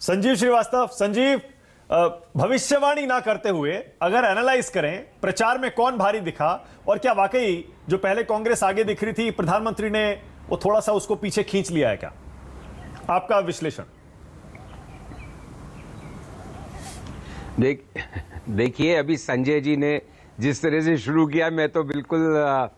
संजीव श्रीवास्तव, संजीव, भविष्यवाणी ना करते हुए अगर एनालाइज करें प्रचार में कौन भारी दिखा और क्या वाकई जो पहले कांग्रेस आगे दिख रही थी प्रधानमंत्री ने वो थोड़ा सा उसको पीछे खींच लिया है क्या? आपका विश्लेषण। देखिए अभी संजय जी ने जिस तरह से शुरू किया मैं तो बिल्कुल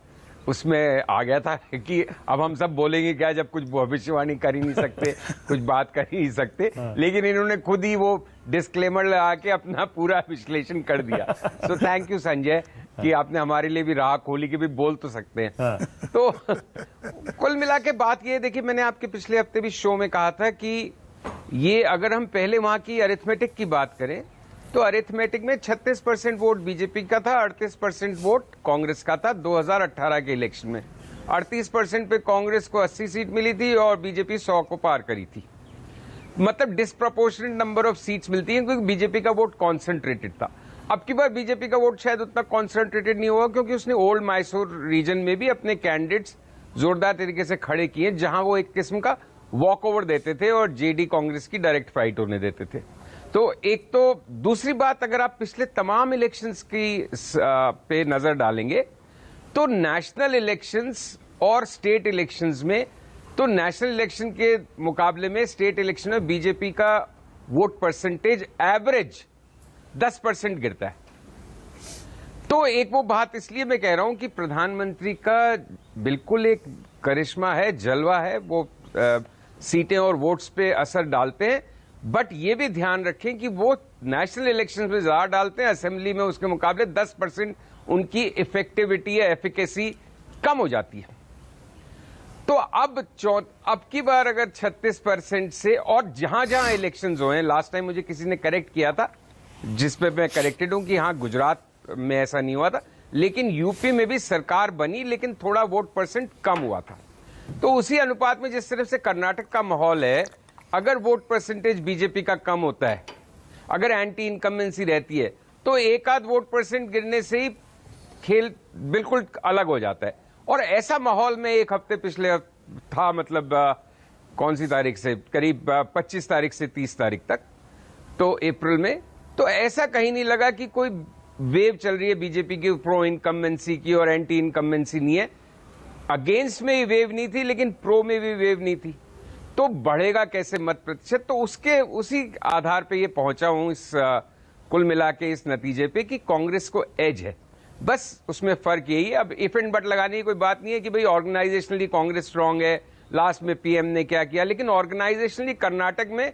उसमें आ गया था कि अब हम सब बोलेंगे क्या जब कुछ भविष्यवाणी कर ही नहीं सकते, कुछ बात कर ही नहीं सकते। लेकिन इन्होंने खुद ही वो डिस्क्लेमर लगा के अपना पूरा विश्लेषण कर दिया। सो थैंक यू संजय कि आपने हमारे लिए भी राह खोली कि भी बोल तो सकते हैं। तो कुल मिला के बात ये देखिए, मैंने आपके पिछले हफ्ते भी शो में कहा था कि ये अगर हम पहले वहां की अरिथमेटिक की बात करें तो अरिथमेटिक में 36% वोट बीजेपी का था, 38% वोट कांग्रेस का था 2018 के इलेक्शन में। 38% पे कांग्रेस को 80 सीट मिली थी और बीजेपी 100 को पार करी थी। मतलब डिस्प्रोपोर्शनेट नंबर ऑफ सीट्स मिलती हैं क्योंकि बीजेपी का वोट कॉन्सेंट्रेटेड था। अब की बार बीजेपी का वोट शायद उतना कॉन्सेंट्रेटेड नहीं हुआ क्योंकि उसने ओल्ड मैसूर रीजन में भी अपने कैंडिडेट्स जोरदार तरीके से खड़े किए, जहां वो एक किस्म का वॉक ओवर देते थे और जेडी कांग्रेस की डायरेक्ट फाइट होने देते थे। तो एक तो दूसरी बात, अगर आप पिछले तमाम इलेक्शंस की पे नजर डालेंगे तो नेशनल इलेक्शंस और स्टेट इलेक्शंस में, तो नेशनल इलेक्शन के मुकाबले में स्टेट इलेक्शन में बीजेपी का वोट परसेंटेज एवरेज 10% गिरता है। तो एक वो बात इसलिए मैं कह रहा हूं कि प्रधानमंत्री का बिल्कुल एक करिश्मा है, जलवा है, वो सीटें और वोट्स पे असर डालते हैं। बट ये भी ध्यान रखें कि वो नेशनल इलेक्शंस में ज्यादा डालते हैं, असेंबली में उसके मुकाबले 10% उनकी इफेक्टिविटी या एफिकेसी कम हो जाती है। तो अब की बार अगर 36% से, और जहां जहां इलेक्शंस हुए हैं, लास्ट टाइम मुझे किसी ने करेक्ट किया था जिसपे मैं करेक्टेड हूं कि हाँ गुजरात में ऐसा नहीं हुआ था, लेकिन यूपी में भी सरकार बनी लेकिन थोड़ा वोट परसेंट कम हुआ था। तो उसी अनुपात में जिस तरह से कर्नाटक का माहौल है, अगर वोट परसेंटेज बीजेपी का कम होता है, अगर एंटी इनकम्बेंसी रहती है, तो एक आध वोट परसेंट गिरने से ही खेल बिल्कुल अलग हो जाता है। और ऐसा माहौल में एक हफ्ते पिछले था, मतलब कौन सी तारीख से, करीब 25 तारीख से 30 तारीख तक, तो अप्रैल में, तो ऐसा कहीं नहीं लगा कि कोई वेव चल रही है बीजेपी की प्रो इनकम्बेंसी की और एंटी इनकम्बेंसी नहीं है। अगेंस्ट में ही वेव नहीं थी लेकिन प्रो में भी वेव नहीं थी। तो बढ़ेगा कैसे मत प्रतिशत, तो उसी आधार पे ये पहुंचा हूं इस कुल मिला के इस नतीजे पे कि कांग्रेस को एज है। बस उसमें फर्क यही है। अब इफ एंड बट लगाने की कोई बात नहीं है कि भाई ऑर्गेनाइजेशनली कांग्रेस स्ट्रांग है, लास्ट में पीएम ने क्या किया, लेकिन ऑर्गेनाइजेशनली कर्नाटक में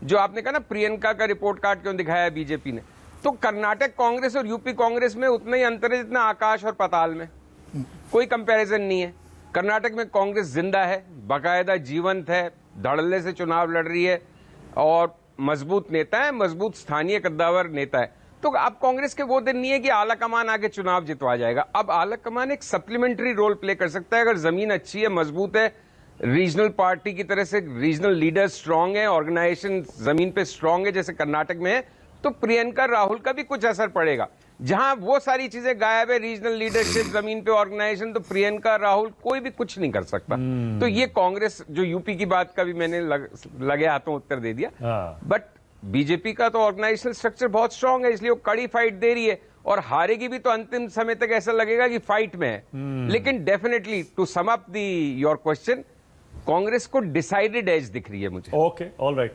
जो आपने कहा ना प्रियंका का रिपोर्ट कार्ड क्यों दिखाया बीजेपी ने, तो कर्नाटक कांग्रेस और यूपी कांग्रेस में उतना ही अंतर है जितना आकाश और पाताल में, कोई कंपैरिजन नहीं है। कर्नाटक में कांग्रेस जिंदा है, बाकायदा जीवंत है, धड़ल्ले से चुनाव लड़ रही है और मजबूत नेता है, मजबूत स्थानीय कद्दावर नेता है। तो अब कांग्रेस के वो दिन नहीं है कि आला कमान आके चुनाव जितवा जाएगा। अब आला कमान एक सप्लीमेंट्री रोल प्ले कर सकता है अगर जमीन अच्छी है, मजबूत है, रीजनल पार्टी की तरह से रीजनल लीडर स्ट्रांग है, ऑर्गेनाइजेशन जमीन पे स्ट्रांग है जैसे कर्नाटक में है, तो प्रियंका राहुल का भी कुछ असर पड़ेगा। जहां वो सारी चीजें गायब है, रीजनल लीडरशिप, जमीन पे ऑर्गेनाइजेशन, तो प्रियंका राहुल कोई भी कुछ नहीं कर सकता। तो ये कांग्रेस, जो यूपी की बात का भी मैंने लगे हाथों उत्तर दे दिया, बट बीजेपी का तो ऑर्गेनाइजेशनल स्ट्रक्चर बहुत स्ट्रांग है, इसलिए वो कड़ी फाइट दे रही है और हारेगी भी तो अंतिम समय तक ऐसा लगेगा कि फाइट में है। लेकिन definitely to sum up the your question, Congress को डिसाइडेड एज दिख रही है मुझे। Okay, all right.